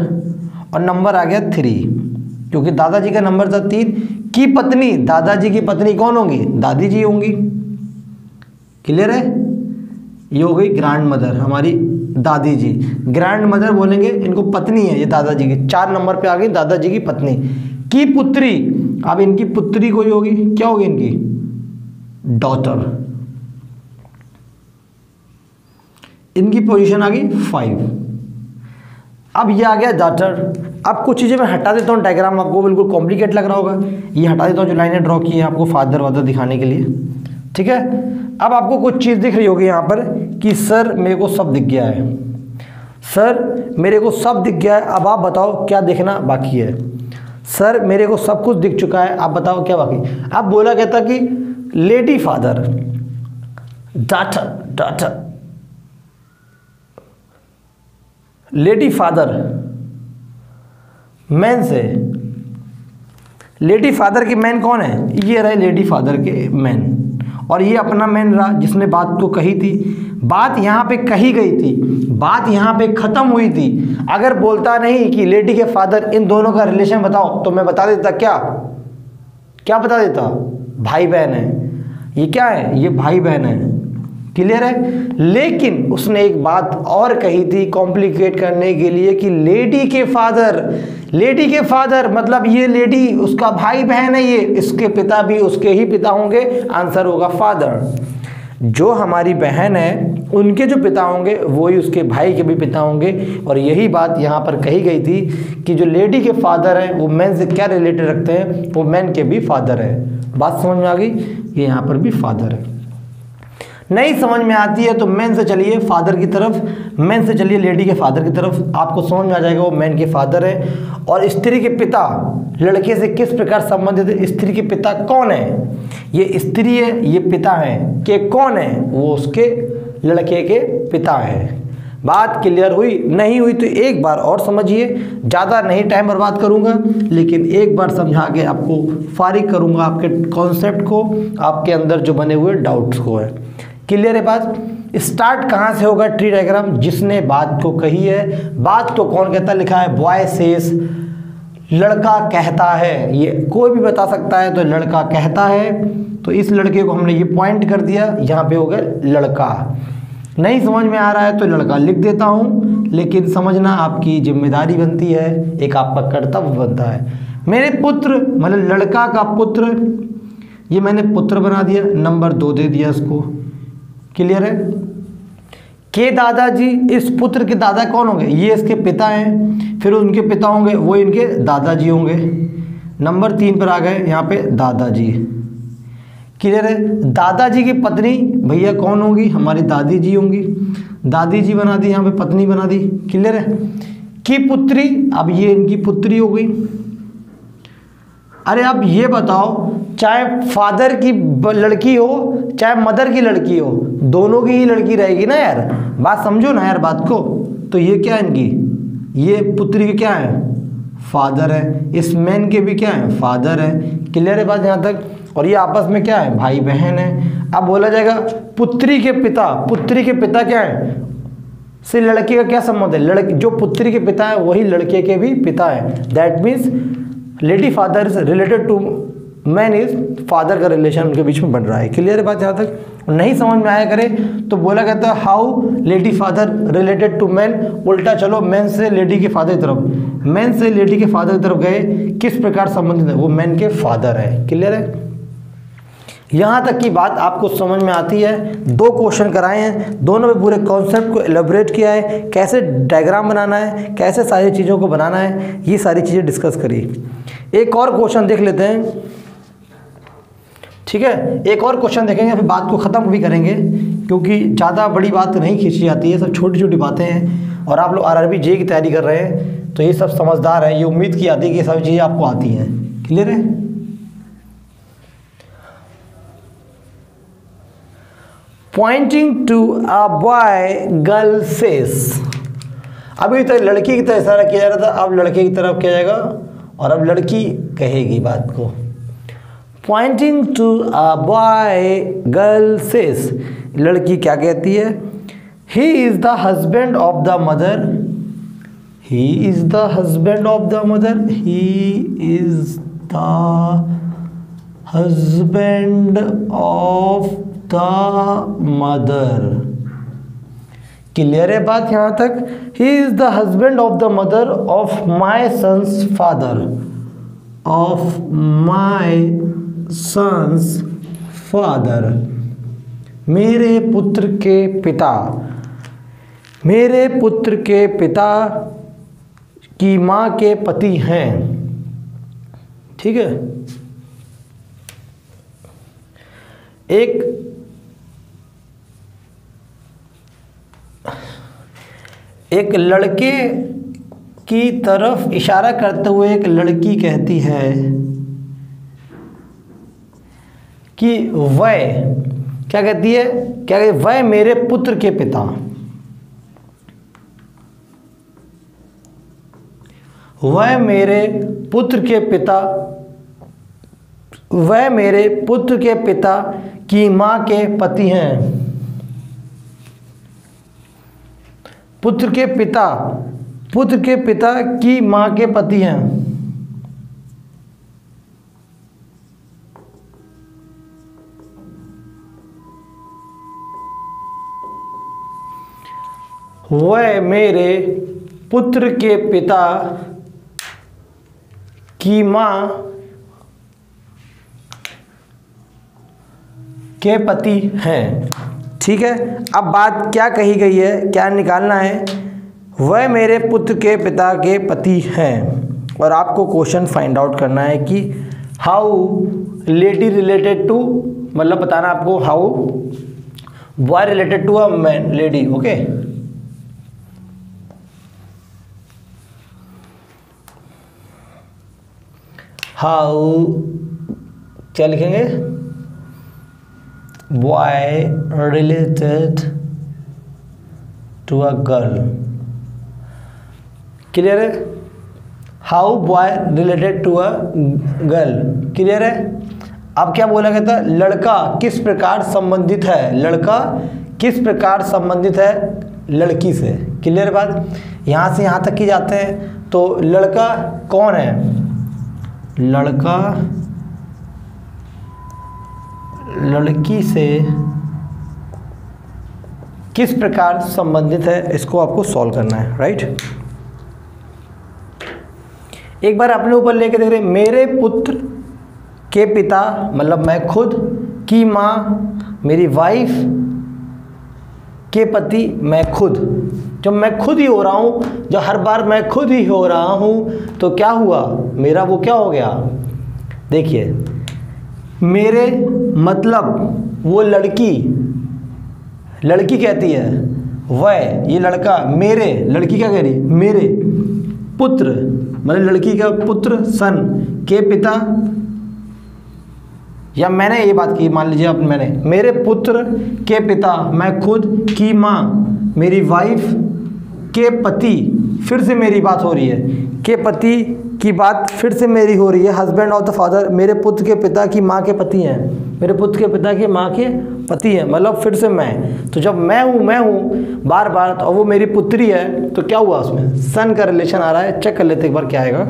और नंबर आ गया 3, क्योंकि दादाजी का नंबर था 3। की पत्नी, दादाजी की पत्नी कौन होंगी, दादी जी होंगी, क्लियर है। ये हो गई ग्रैंड मदर, हमारी दादी जी। ग्रैंड मदर बोलेंगे, इनको पत्नी है ये दादाजी की, 4 नंबर पे आ गई दादाजी की पत्नी। की पुत्री, अब इनकी पुत्री कोई होगी, क्या होगी इनकी, डॉटर। इनकी पोजीशन आ गई 5। अब ये आ गया डॉटर। अब कुछ चीज़ें मैं हटा देता हूँ, डायग्राम आपको बिल्कुल कॉम्प्लिकेट लग रहा होगा, ये हटा देता हूँ जो लाइनें ड्रॉ की है आपको फादर वादर दिखाने के लिए, ठीक है। अब आपको कुछ चीज़ दिख रही होगी यहाँ पर कि सर मेरे को सब दिख गया है, सर मेरे को सब दिख गया है, अब आप बताओ क्या देखना बाकी है। सर मेरे को सब कुछ दिख चुका है, आप बताओ क्या बाकी। अब बोला गया था कि lady father, daughter, lady father man से, लेडी फादर के मैन कौन है, ये रहे लेडी फादर के मैन, और ये अपना मैन रहा जिसने बात को कही थी। बात यहाँ पे कही गई थी, बात यहाँ पे खत्म हुई थी। अगर बोलता नहीं कि लेडी के फादर, इन दोनों का रिलेशन बताओ, तो मैं बता देता क्या बता देता, भाई बहन है। ये क्या है, ये भाई बहन है, क्लियर है। लेकिन उसने एक बात और कही थी कॉम्प्लिकेट करने के लिए कि लेडी के फादर मतलब ये लेडी उसका भाई बहन है, ये इसके पिता भी उसके ही पिता होंगे, आंसर होगा फादर। जो हमारी बहन है उनके जो पिता होंगे वही उसके भाई के भी पिता होंगे, और यही बात यहाँ पर कही गई थी कि जो लेडी के फादर हैं वो मैन से क्या रिलेटेड रखते हैं, वो मैन के भी फादर है। बात समझ में आ गई, ये यहाँ पर भी फादर है। नहीं समझ में आती है तो मैन से चलिए फादर की तरफ, मैन से चलिए लेडी के फादर की तरफ, आपको समझ में आ जाएगा वो मैन के फादर है। और स्त्री के पिता लड़के से किस प्रकार संबंधित है, स्त्री के पिता कौन है, ये स्त्री है, ये पिता है, के कौन है, वो उसके लड़के के पिता है। बात क्लियर हुई, नहीं हुई तो एक बार और समझिए, ज़्यादा नहीं टाइम बर्बाद करूंगा, लेकिन एक बार समझा के आपको फारिग करूंगा आपके कॉन्सेप्ट को, आपके अंदर जो बने हुए डाउट्स को है। क्लियर है बात। स्टार्ट कहाँ से होगा ट्री डायग्राम, जिसने बात को कही है। बात को कौन कहता है, लिखा है बॉय सेज, लड़का कहता है, ये कोई भी बता सकता है, तो लड़का कहता है, तो इस लड़के को हमने ये पॉइंट कर दिया, यहाँ पे हो गया लड़का। नहीं समझ में आ रहा है तो लड़का लिख देता हूँ, लेकिन समझना आपकी जिम्मेदारी बनती है, एक आपका कर्तव्य बनता है। मेरे पुत्र मतलब लड़का का पुत्र, ये मैंने पुत्र बना दिया, नंबर 2 दे दिया इसको, क्लियर है। के दादाजी, इस पुत्र के दादा कौन होंगे, ये इसके पिता हैं, फिर उनके पिता होंगे वो इनके दादाजी होंगे। नंबर 3 पर आ गए यहाँ पे दादाजी, क्लियर है। दादाजी की पत्नी भैया कौन होगी, हमारी दादी जी होंगी, दादी जी बना दी, यहाँ पे पत्नी बना दी, क्लियर है। की पुत्री, अब ये इनकी पुत्री हो गई। अरे आप ये बताओ, चाहे फादर की लड़की हो चाहे मदर की लड़की हो, दोनों की ही लड़की रहेगी ना यार, बात समझो ना यार बात को। तो ये क्या है इनकी, ये पुत्री के क्या है, फादर है, इस मैन के भी क्या है, फादर है। क्लियर है बात यहाँ तक। और ये आपस में क्या है, भाई बहन है। अब बोला जाएगा पुत्री के पिता, पुत्री के पिता क्या है, से लड़के का क्या संबंध है, लड़की जो पुत्री के पिता है वही लड़के के भी पिता है। That means lady father is related to man, is father का रिलेशन उनके बीच में बन रहा है। क्लियर है बात यहाँ तक। नहीं समझ में आया करे तो बोला कहता है how lady father related to man, उल्टा चलो मैन से लेडी के फादर की तरफ, मैन से लेडी के फादर की तरफ गए, किस प्रकार संबंधित है, वो मैन के फादर है। क्लियर है, यहाँ तक की बात आपको समझ में आती है। 2 क्वेश्चन कराए हैं, दोनों में पूरे कॉन्सेप्ट को एलेबोरेट किया है, कैसे डायग्राम बनाना है, कैसे सारी चीज़ों को बनाना है, ये सारी चीज़ें डिस्कस करी। एक और क्वेश्चन देख लेते हैं, ठीक है, एक और क्वेश्चन देखेंगे, फिर बात को ख़त्म भी करेंगे, क्योंकि ज़्यादा बड़ी बात नहीं खींची जाती है, सब छोटी छोटी बातें हैं। और आप लोग RRB जे की तैयारी कर रहे हैं तो ये सब समझदार है, ये उम्मीद की जाती है कि ये सारी चीज़ें आपको आती हैं। क्लियर है। Pointing to a boy girl says, अभी तक लड़की की तरफ इशारा किया जा रहा था, अब लड़के की तरफ किया जाएगा और अब लड़की कहेगी बात को। Pointing to a boy girl says, लड़की क्या कहती है, he is the husband of the mother, he is the husband of the mother, he is the husband of the mother. Clear है बात यहाँ तक। He is the husband of the mother of my son's father, of my son's father, मेरे पुत्र के पिता, मेरे पुत्र के पिता की माँ के पति हैं। ठीक है, एक लड़के की तरफ इशारा करते हुए एक लड़की कहती है कि वह क्या कहती है, क्या कहती है, वह मेरे पुत्र के पिता, वह मेरे पुत्र के पिता, वह मेरे पुत्र के पिता की माँ के पति हैं। पुत्र के पिता, पुत्र के पिता की माँ के पति हैं। वह मेरे पुत्र के पिता की माँ के पति हैं। ठीक है, अब बात क्या कही गई है, क्या निकालना है, वह मेरे पुत्र के पिता के पति हैं। और आपको क्वेश्चन फाइंड आउट करना है कि हाउ लेडी रिलेटेड टू, मतलब बताना आपको how boy related to a man lady. Okay, how क्या लिखेंगे, boy related to a girl. Clear है, how boy related to a girl. Clear है। अब क्या बोला गया था, लड़का किस प्रकार संबंधित है, लड़का किस प्रकार संबंधित है लड़की से। क्लियर बात, यहाँ से यहाँ तक की जाते हैं। तो लड़का कौन है, लड़का लड़की से किस प्रकार संबंधित है, इसको आपको सॉल्व करना है। राइट, एक बार अपने ऊपर लेके देख रहे, मेरे पुत्र के पिता मतलब मैं खुद, की माँ मेरी वाइफ, के पति मैं खुद। जब मैं खुद ही हो रहा हूँ, जब हर बार मैं खुद ही हो रहा हूँ, तो क्या हुआ, मेरा वो क्या हो गया, देखिए मेरे मतलब वो लड़की, लड़की कहती है वह, ये लड़का मेरे, लड़की क्या कह रही, मेरे, पुत्र मतलब लड़की का पुत्र सन के पिता, या मैंने ये बात की, मान लीजिए अब मैंने मेरे पुत्र के पिता, मैं खुद की माँ, मेरी वाइफ के पति, फिर से मेरी बात हो रही है, के पति की बात फिर से मेरी हो रही है, हस्बैंड ऑफ द फादर, मेरे पुत्र के पिता की माँ के पति हैं, मेरे पुत्र के पिता की माँ के पति हैं, मतलब फिर से मैं, तो जब मैं हूँ बार बार, तो वो मेरी पुत्री है, तो क्या हुआ उसमें सन का रिलेशन आ रहा है। चेक कर लेते एक बार क्या आएगा।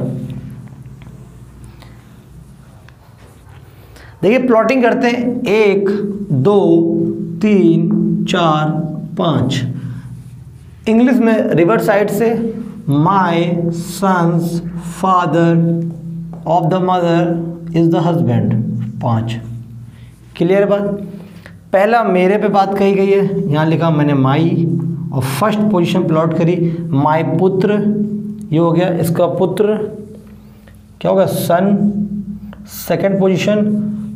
देखिए प्लॉटिंग करते हैं, 1 2 3 4 5, इंग्लिश में रिवर्स साइड से my son's father of the mother is the husband, 5। Clear बात। पहला मेरे पे बात कही गई है, यहाँ लिखा मैंने माई, और फर्स्ट पोजीशन प्लॉट करी माई पुत्र, ये हो गया इसका पुत्र, क्या होगा सन। सेकंड पोजीशन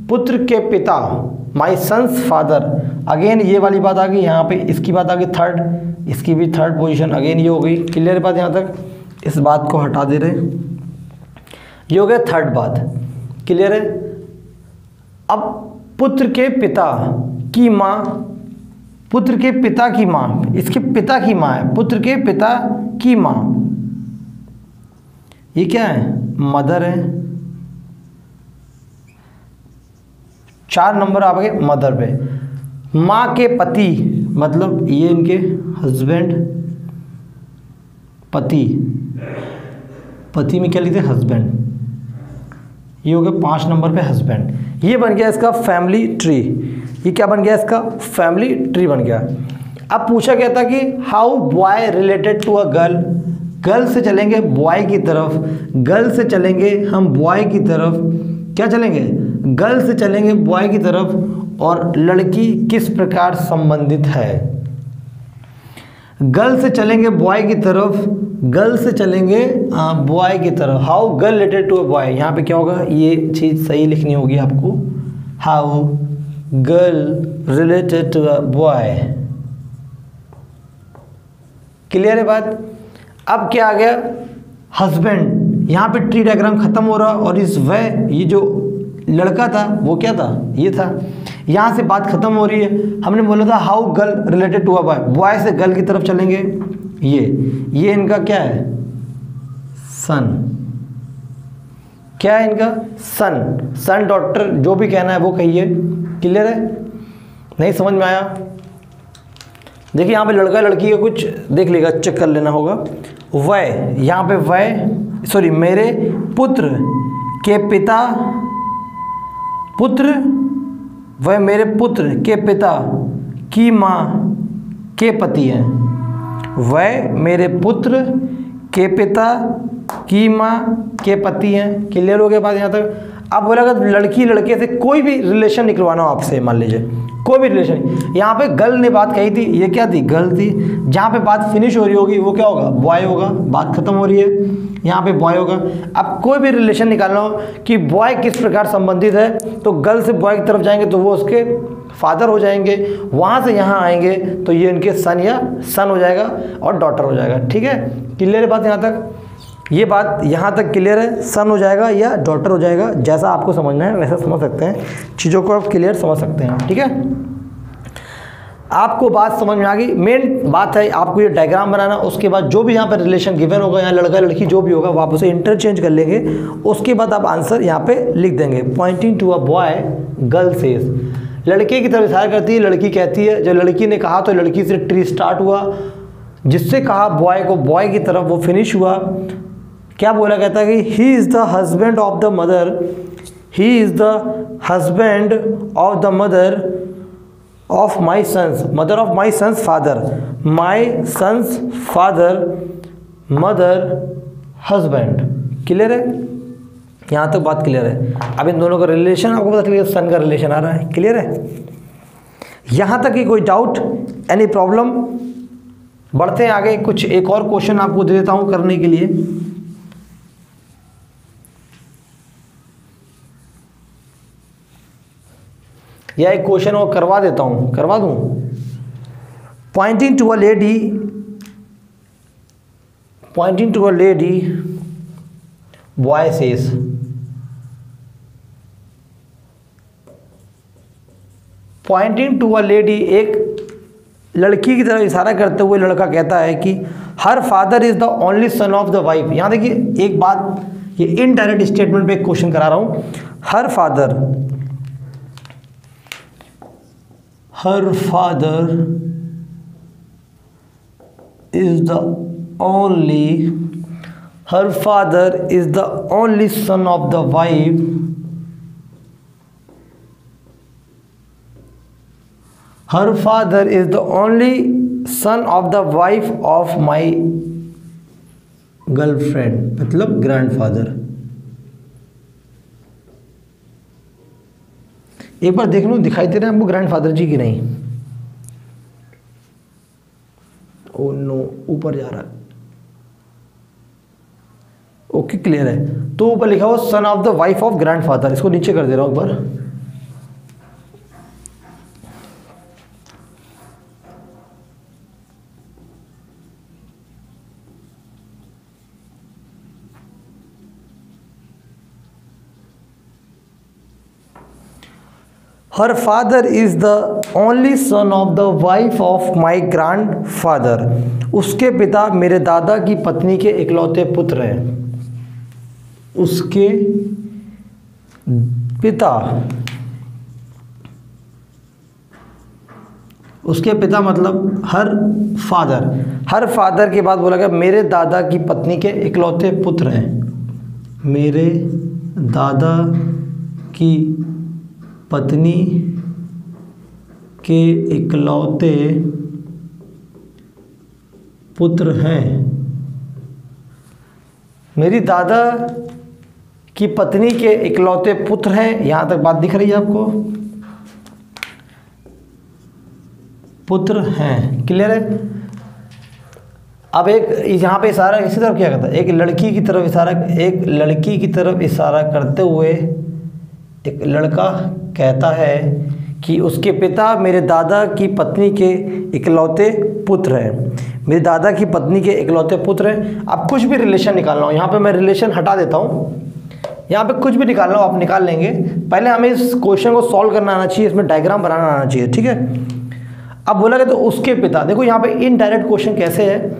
पुत्र के पिता, माई सन्स फादर, अगेन ये वाली बात आ गई, यहाँ पे इसकी बात आ गई थर्ड, इसकी भी थर्ड पोजीशन, अगेन ये हो गई। क्लियर बात यहाँ तक, इस बात को हटा दे रहे, ये हो गया थर्ड बात। क्लियर है। अब पुत्र के पिता की माँ, पुत्र के पिता की माँ, इसके पिता की माँ है, पुत्र के पिता की माँ, ये क्या है मदर है। 4 नंबर आ गए मदर पे। माँ के पति मतलब ये इनके हस्बैंड, पति, पति में क्या लिखते हैं हस्बैंड, ये हो गया 5 नंबर पे हस्बैंड। ये बन गया इसका फैमिली ट्री, ये क्या बन गया इसका फैमिली ट्री बन गया। अब पूछा गया था कि how boy related to a girl, girl से चलेंगे बॉय की तरफ, गर्ल से चलेंगे हम बॉय की तरफ, क्या चलेंगे गर्ल से चलेंगे बॉय की तरफ, और लड़की किस प्रकार संबंधित है। गर्ल से चलेंगे बॉय की तरफ, गर्ल से चलेंगे बॉय की तरफ, how girl related to a boy, यहाँ पे क्या होगा ये चीज़ सही लिखनी होगी आपको, how girl related to a boy. Clear है बात। अब क्या आ गया हस्बैंड, यहाँ पे ट्री डायग्राम खत्म हो रहा, और इस वह ये जो लड़का था वो क्या था ये था, यहाँ से बात खत्म हो रही है। हमने बोला था how girl related to a boy, boy से गर्ल की तरफ चलेंगे, ये इनका क्या है सन, क्या है इनका सन, सन डॉटर जो भी कहना है वो कहिए। क्लियर है, नहीं समझ में आया। देखिए यहाँ पे लड़का लड़की का कुछ देख लेगा, चेक कर लेना होगा। वह, यहाँ पे वह सॉरी मेरे पुत्र के पिता, पुत्र, वह मेरे पुत्र के पिता की माँ के पति हैं, वह मेरे पुत्र के पिता की माँ के पति हैं। क्लियर हो गया बात यहाँ तक। अब बोला अगर लड़की लड़के से कोई भी रिलेशन निकलवाना हो आपसे, मान लीजिए कोई भी रिलेशन, यहाँ पे गर्ल ने बात कही थी, ये क्या थी गर्ल थी, जहाँ पे बात फिनिश हो रही होगी वो क्या होगा बॉय होगा, बात खत्म हो रही है यहाँ पे बॉय होगा। अब कोई भी रिलेशन निकालना हो कि बॉय किस प्रकार संबंधित है, तो गर्ल से बॉय की तरफ जाएंगे तो वो उसके फादर हो जाएंगे, वहाँ से यहाँ आएंगे तो ये इनके सन या सन हो जाएगा और डॉटर हो जाएगा। ठीक है, क्लियर है बात यहाँ तक, ये बात यहाँ तक क्लियर है, सन हो जाएगा या डॉटर हो जाएगा, जैसा आपको समझना है वैसा समझ सकते हैं, चीज़ों को आप क्लियर समझ सकते हैं। ठीक है, आपको बात समझ में आ गई। मेन बात है आपको ये डायग्राम बनाना, उसके बाद जो भी यहाँ पर रिलेशन गिवन होगा, यहाँ लड़का लड़की जो भी होगा वो आप उसे इंटरचेंज कर लेंगे, उसके बाद आप आंसर यहाँ पे लिख देंगे। Pointing to a boy girl says, लड़के की तरफ इशारा करती है, लड़की कहती है, जब लड़की ने कहा तो लड़की से ट्री स्टार्ट हुआ, जिससे कहा बॉय को बॉय की तरफ वो फिनिश हुआ। क्या बोला कहता है कि he is the husband of the mother, he is the husband of the mother of my son's, mother of my son's father, my son's father mother husband. Clear है, यहाँ तक बात क्लियर है। अब इन दोनों का रिलेशन आपको पता चलिए, सन का रिलेशन आ रहा है। क्लियर है, यहाँ तक ही कोई डाउट, एनी प्रॉब्लम। बढ़ते हैं आगे, कुछ एक और क्वेश्चन आपको दे देता हूँ करने के लिए। या एक क्वेश्चन और करवा देता हूँ, करवा दूँ। Pointing to a lady, pointing to a lady boy says, pointing to a lady, एक लड़की की तरफ इशारा करते हुए लड़का कहता है कि हर father is the only son of the wife. यहां देखिए एक बात, ये इनडायरेक्ट स्टेटमेंट पे एक क्वेश्चन करा रहा हूं। हर father is the only son of the wife, her father is the only son of the wife of my girlfriend, मतलब ग्रैंडफादर। एक बार देख लो दिखाई दे रहे हैं हमको ग्रैंडफादर जी की नहीं? ओ नो, ऊपर जा रहा है। ओके क्लियर है। तो ऊपर लिखा हुआ son of the wife of grandfather, इसको नीचे कर दे रहा हूं एक बार। Her father is the only son of the wife of my grandfather, उसके पिता मेरे दादा की पत्नी के इकलौते पुत्र हैं। उसके पिता मतलब हर फादर के बाद बोला गया मेरे दादा की पत्नी के इकलौते पुत्र हैं। मेरे दादा की पत्नी के इकलौते पुत्र हैं। मेरी दादा की पत्नी के इकलौते पुत्र हैं, यहां तक बात दिख रही है आपको? पुत्र हैं, क्लियर है। अब एक यहां पे इशारा इसी तरफ क्या करता है, एक लड़की की तरफ इशारा करते हुए एक लड़का कहता है कि उसके पिता मेरे दादा की पत्नी के इकलौते पुत्र हैं। मेरे दादा की पत्नी के इकलौते पुत्र हैं। अब कुछ भी रिलेशन निकालना हो, यहाँ पे मैं रिलेशन हटा देता हूँ, यहाँ पे कुछ भी निकालना हो आप निकाल लेंगे। पहले हमें इस क्वेश्चन को सॉल्व करना आना चाहिए, इसमें डायग्राम बनाना आना चाहिए, ठीक है। अब बोला गया तो उसके पिता, देखो यहाँ पे इनडायरेक्ट क्वेश्चन कैसे है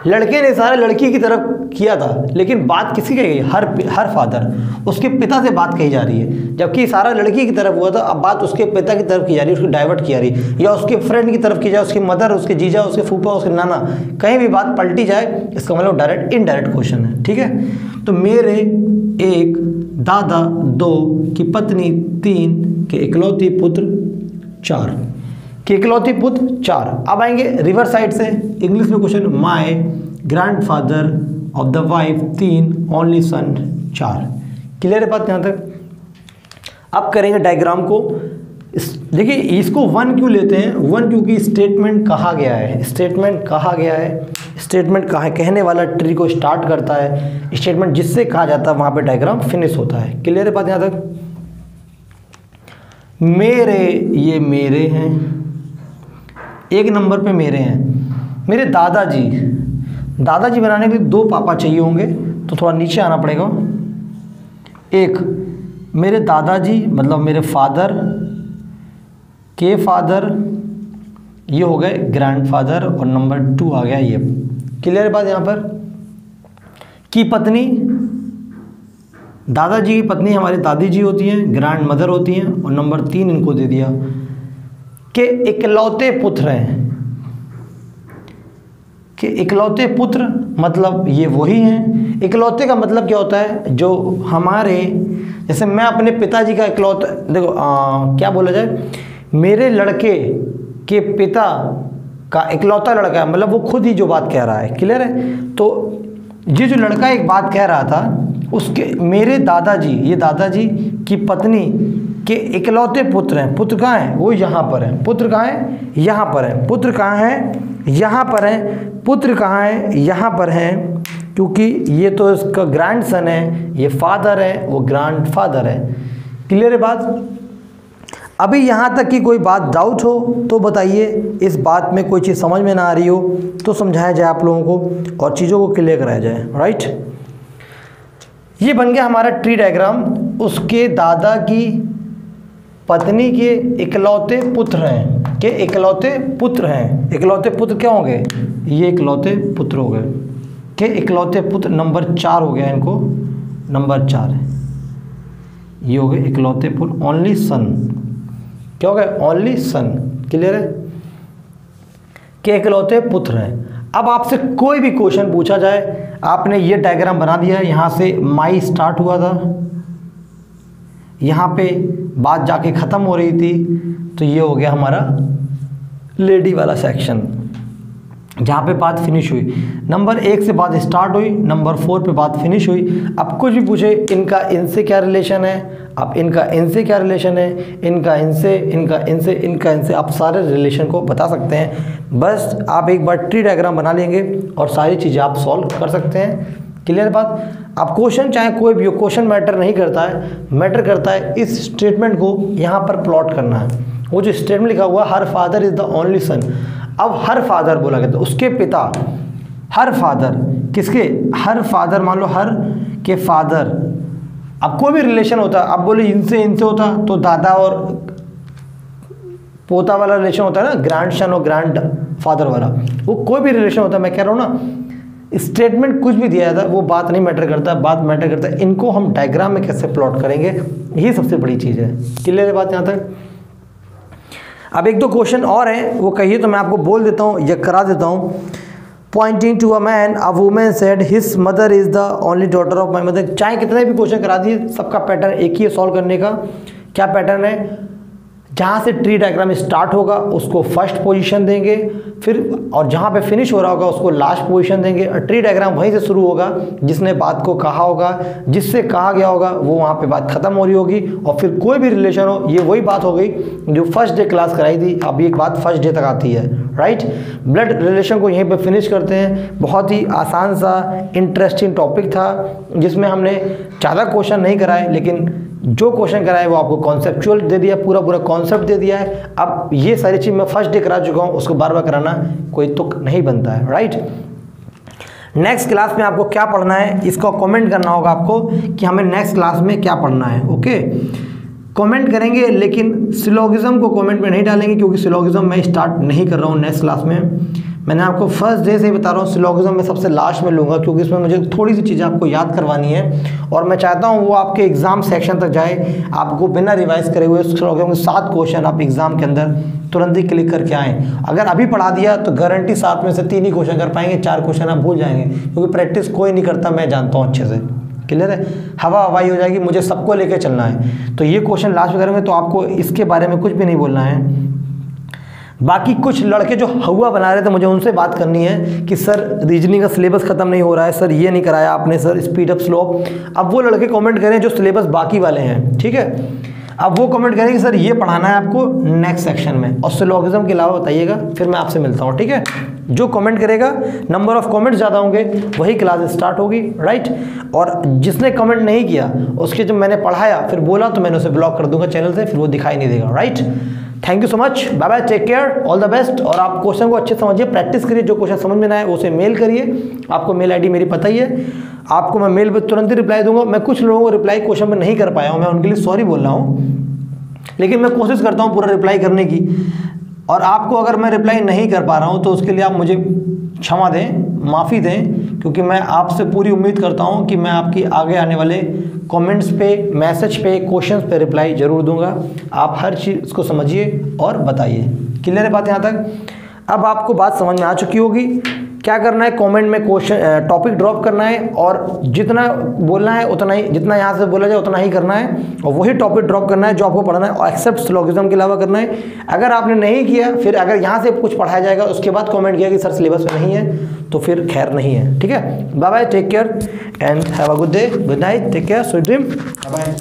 लड़के ने सारा लड़की की तरफ किया था, लेकिन बात किसकी कही गई? हर फादर, उसके पिता से बात कही जा रही है, जबकि सारा लड़की की तरफ हुआ था। अब बात उसके पिता की तरफ की जा रही है, उसको डाइवर्ट की जा रही है, या उसके फ्रेंड की तरफ की जाए, उसकी मदर, उसके जीजा, उसके फूफा, उसके नाना, कहीं भी बात पलटी जाए, इसका मतलब डायरेक्ट इनडायरेक्ट क्वेश्चन है, ठीक है। तो मेरे एक दादा 2 की पत्नी 3 के इकलौती पुत्र 4 के इकलौती पुत्र 4। अब आएंगे रिवर्स साइड से, इंग्लिश में question, my grandfather of the wife 3 only son 4। Clear है बात यहाँ तक? अब करेंगे डायग्राम को। देखिए इसको 1 क्यों लेते हैं? 1 क्योंकि स्टेटमेंट कहा गया है, स्टेटमेंट कहा है, कहने वाला ट्री को स्टार्ट करता है, स्टेटमेंट जिससे कहा जाता है वहाँ पे डायग्राम फिनिश होता है। क्लियर है बात यहाँ तक? मेरे, ये मेरे हैं, एक नंबर पे मेरे हैं। मेरे दादाजी बनाने के लिए 2 पापा चाहिए होंगे, तो थोड़ा नीचे आना पड़ेगा। एक मेरे दादाजी मतलब मेरे फादर के फादर, ये हो गए ग्रैंडफादर, और नंबर 2 आ गया ये। क्लियर है बात यहाँ पर? की पत्नी, दादाजी की पत्नी हमारी दादी जी होती हैं, ग्रैंड मदर होती हैं, और नंबर 3 इनको दे दिया कि इकलौते पुत्र हैं। कि इकलौते पुत्र मतलब ये वही हैं। इकलौते का मतलब क्या होता है? जो हमारे, जैसे मैं अपने पिताजी का इकलौता, देखो क्या बोला जाए, मेरे लड़के के पिता का इकलौता लड़का है, मतलब वो खुद ही जो बात कह रहा है। क्लियर है? तो ये जो लड़का एक बात कह रहा था, उसके मेरे दादाजी, ये दादाजी की पत्नी के इकलौते पुत्र हैं। पुत्र कहाँ हैं? वो यहाँ पर हैं। पुत्र कहाँ हैं? यहाँ पर हैं। पुत्र कहाँ हैं? यहाँ पर हैं। पुत्र कहाँ हैं? यहाँ पर हैं, क्योंकि ये तो इसका ग्रैंडसन है, ये फादर है, वो ग्रैंडफादर है। क्लियर है बात? अभी यहाँ तक की कोई बात डाउट हो तो बताइए, इस बात में कोई चीज़ समझ में ना आ रही हो तो समझाया जाए आप लोगों को और चीज़ों को क्लियर कराया जाए। राइट, ये बन गया हमारा ट्री डायग्राम। उसके दादा की पत्नी के इकलौते पुत्र हैं, के इकलौते पुत्र हैं। इकलौते पुत्र क्या होंगे? ये इकलौते पुत्र हो गए, के इकलौते पुत्र नंबर 4 हो गया, इनको नंबर 4 है, ये हो गए इकलौते पुत्र। ओनली सन, क्या हो गया? Only son. क्लियर है? के इकलौते पुत्र हैं। अब आपसे कोई भी क्वेश्चन पूछा जाए, आपने ये डायग्राम बना दिया, यहाँ से माई स्टार्ट हुआ था, यहाँ पे बात जाके ख़त्म हो रही थी, तो ये हो गया हमारा लेडी वाला सेक्शन जहाँ पे बात फिनिश हुई। नंबर 1 से बात स्टार्ट हुई, नंबर 4 पे बात फिनिश हुई। अब कुछ भी पूछे, इनका इनसे क्या रिलेशन है, अब इनका इनसे क्या रिलेशन है, इनका इनसे, इनका इनसे, इनका इनसे, आप सारे रिलेशन को बता सकते हैं। बस आप एक बार ट्री डायग्राम बना लेंगे और सारी चीज़ें आप सॉल्व कर सकते हैं। क्लियर बात? आप क्वेश्चन चाहे कोई भी हो, क्वेश्चन मैटर नहीं करता है, मैटर करता है इस स्टेटमेंट को यहाँ पर प्लॉट करना है। वो जो स्टेटमेंट लिखा हुआ, her father is the only सन। अब हर फादर बोला गया, तो उसके पिता, हर फादर किसके? हर फादर, मान लो हर के फादर। अब कोई भी रिलेशन होता, अब बोले इनसे इनसे होता तो दादा और पोता वाला रिलेशन होता है ना, ग्रैंड सन और ग्रैंड फादर वाला, वो कोई भी रिलेशन होता है। मैं कह रहा हूँ ना, स्टेटमेंट कुछ भी दिया जाता है वो बात नहीं मैटर करता, बात मैटर करता है इनको हम डायग्राम में कैसे प्लॉट करेंगे, यही सबसे बड़ी चीज़ है। क्लियर है बात यहाँ तक? अब एक दो क्वेश्चन और हैं, वो कहिए तो मैं आपको बोल देता हूँ या करा देता हूँ। Pointing to a man, a woman said his mother is the only daughter of my mother. चाहे कितने भी क्वेश्चन करा दिए, सबका पैटर्न एक ही है सॉल्व करने का। क्या पैटर्न है? जहाँ से ट्री डायग्राम स्टार्ट होगा उसको फर्स्ट पोजीशन देंगे, फिर और जहाँ पे फिनिश हो रहा होगा उसको लास्ट पोजीशन देंगे। और ट्री डायग्राम वहीं से शुरू होगा, जिसने बात को कहा होगा, जिससे कहा गया होगा वो वहाँ पे बात खत्म हो रही होगी, और फिर कोई भी रिलेशन हो, ये वही बात हो गई जो फर्स्ट डे क्लास कराई थी। अब एक बात फर्स्ट डे तक आती है। राइट, ब्लड रिलेशन को यहीं पे फिनिश करते हैं। बहुत ही आसान सा इंटरेस्टिंग टॉपिक था, जिसमें हमने ज़्यादा क्वेश्चन नहीं कराए, लेकिन जो क्वेश्चन कराए वो आपको कॉन्सेप्चुअल दे दिया, पूरा पूरा कॉन्सेप्ट दे दिया है। अब ये सारी चीज़ मैं फर्स्ट डे करा चुका हूँ, उसको बार बार कराना कोई तुक नहीं बनता है। राइट, नेक्स्ट क्लास में आपको क्या पढ़ना है, इसका कमेंट करना होगा आपको कि हमें नेक्स्ट क्लास में क्या पढ़ना है। ओके, कमेंट करेंगे, लेकिन सिलोगिज्म को कमेंट में नहीं डालेंगे, क्योंकि सिलोगिज्म मैं स्टार्ट नहीं कर रहा हूँ नेक्स्ट क्लास में। मैंने आपको फर्स्ट डे से ही बता रहा हूँ, सिलोगिज्म में सबसे लास्ट में लूँगा, क्योंकि इसमें मुझे थोड़ी सी चीज़ें आपको याद करवानी है, और मैं चाहता हूँ वो आपके एग्ज़ाम सेक्शन तक जाए, आपको बिना रिवाइज करे हुए सिलोगिज्म के 7 क्वेश्चन आप एग्ज़ाम के अंदर तुरंत ही क्लिक करके आएँ। अगर अभी पढ़ा दिया तो गारंटी 7 में से 3 ही क्वेश्चन कर पाएंगे, 4 क्वेश्चन आप भूल जाएंगे, क्योंकि प्रैक्टिस कोई नहीं करता, मैं जानता हूँ अच्छे से। क्लियर है? हवा हवाई हो जाएगी, मुझे सबको लेके चलना है। तो ये क्वेश्चन लास्ट में करेंगे, तो आपको इसके बारे में कुछ भी नहीं बोलना है। बाकी कुछ लड़के जो हवा बना रहे थे, मुझे उनसे बात करनी है कि सर रीजनिंग का सिलेबस खत्म नहीं हो रहा है, सर ये नहीं कराया आपने, sir speed up slow up. अब वो लड़के कमेंट करें जो सिलेबस बाकी वाले हैं, ठीक है। अब वो कमेंट करें कि सर ये पढ़ाना है आपको नेक्स्ट सेक्शन में, और सिलोगिज्म के अलावा बताइएगा, फिर मैं आपसे मिलता हूँ, ठीक है। जो कमेंट करेगा, नंबर ऑफ कमेंट ज़्यादा होंगे, वही क्लास स्टार्ट होगी। राइट, और जिसने कमेंट नहीं किया उसके जब मैंने पढ़ाया फिर बोला तो मैंने उसे ब्लॉक कर दूंगा चैनल से, फिर वो दिखाई नहीं देगा। Right, thank you so much, bye bye, take care, all the best. और आप क्वेश्चन को अच्छे समझिए, प्रैक्टिस करिए, जो क्वेश्चन समझ में ना आए उसे मेल करिए। आपको मेल आईडी मेरी पता ही है, आपको मैं मेल पर तुरंत ही रिप्लाई दूंगा। मैं कुछ लोगों को रिप्लाई क्वेश्चन में नहीं कर पाया हूँ, मैं उनके लिए सॉरी बोल रहा हूँ, लेकिन मैं कोशिश करता हूँ पूरा रिप्लाई करने की। और आपको अगर मैं रिप्लाई नहीं कर पा रहा हूँ तो उसके लिए आप मुझे क्षमा दें, माफ़ी दें, क्योंकि मैं आपसे पूरी उम्मीद करता हूँ कि मैं आपकी आगे आने वाले कमेंट्स पे, मैसेज पे, क्वेश्चंस पे रिप्लाई ज़रूर दूंगा। आप हर चीज़ को समझिए और बताइए। क्लियर है बात यहाँ तक? अब आपको बात समझ में आ चुकी होगी। क्या करना है, कमेंट में क्वेश्चन टॉपिक ड्रॉप करना है, और जितना बोलना है उतना ही, जितना यहाँ से बोला जाए उतना ही करना है, और वही टॉपिक ड्रॉप करना है जो आपको पढ़ना है, और एक्सेप्ट सिलोगिज्म के अलावा करना है। अगर आपने नहीं किया, फिर अगर यहाँ से कुछ पढ़ाया जाएगा उसके बाद कमेंट किया कि सर सिलेबस में नहीं है, तो फिर खैर नहीं है। ठीक है, bye bye, take care and have a good day, good night, take care, sweet dream, bye bye.